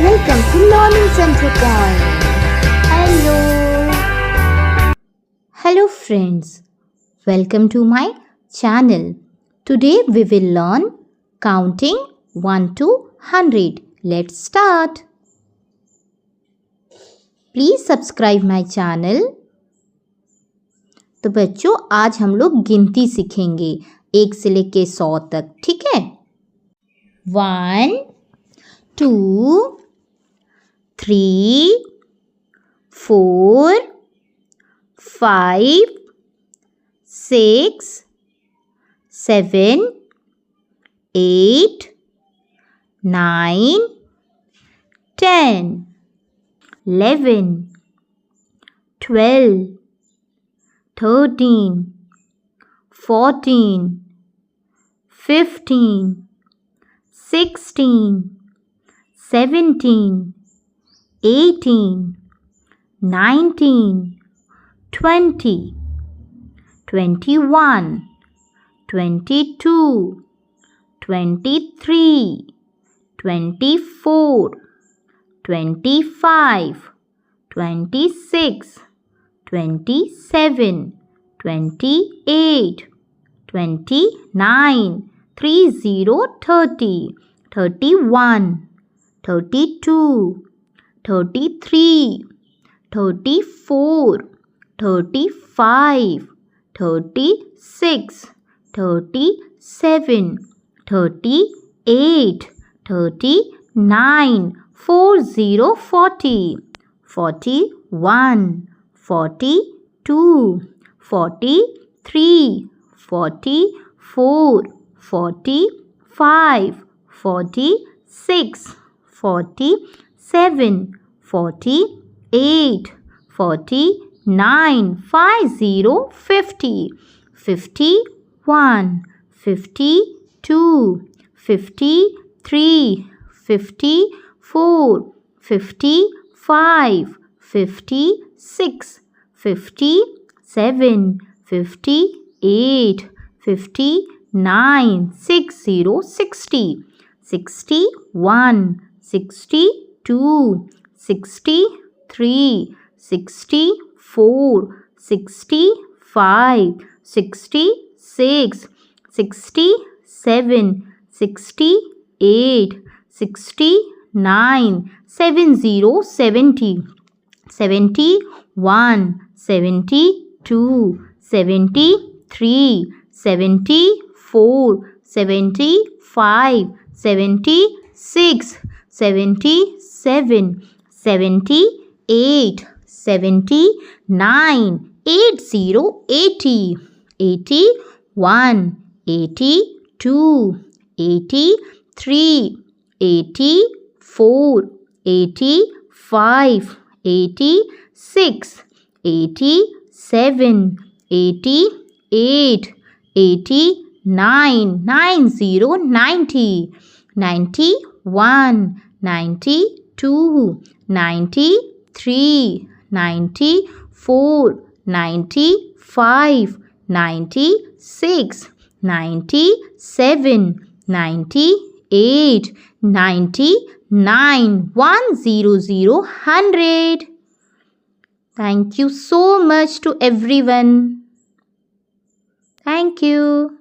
Welcome to Learning Center Point. Hello. Hello friends. Welcome to my channel. Today we will learn counting 1 to 100. Let's start. Please subscribe my channel. तो बच्चों आज हम लोग गिनती सीखेंगे 1 से लेके 100 तक, ठीक है? 1 2 3 4 5 6 7 8 9 10 11 12 13 14 15 16 17 18 19 20 21 22 23 24 25 26 27 28 29 30 30 31 32 33 34 35 36 37 38 39 40 40 41 42 43 44 45 46 47 48 49 50 50 51 52 53 54 55 56 57 58 59 60 60 61 62 63 64 65 66 67 68 69 70 70 71 72 73 74 75 76 77 78 79 80 80 81 82 83 84 85 86 87 88 89 90 90 91 92 93 94 95 96 97 98 99 100 100. Thank you so much to everyone. Thank you.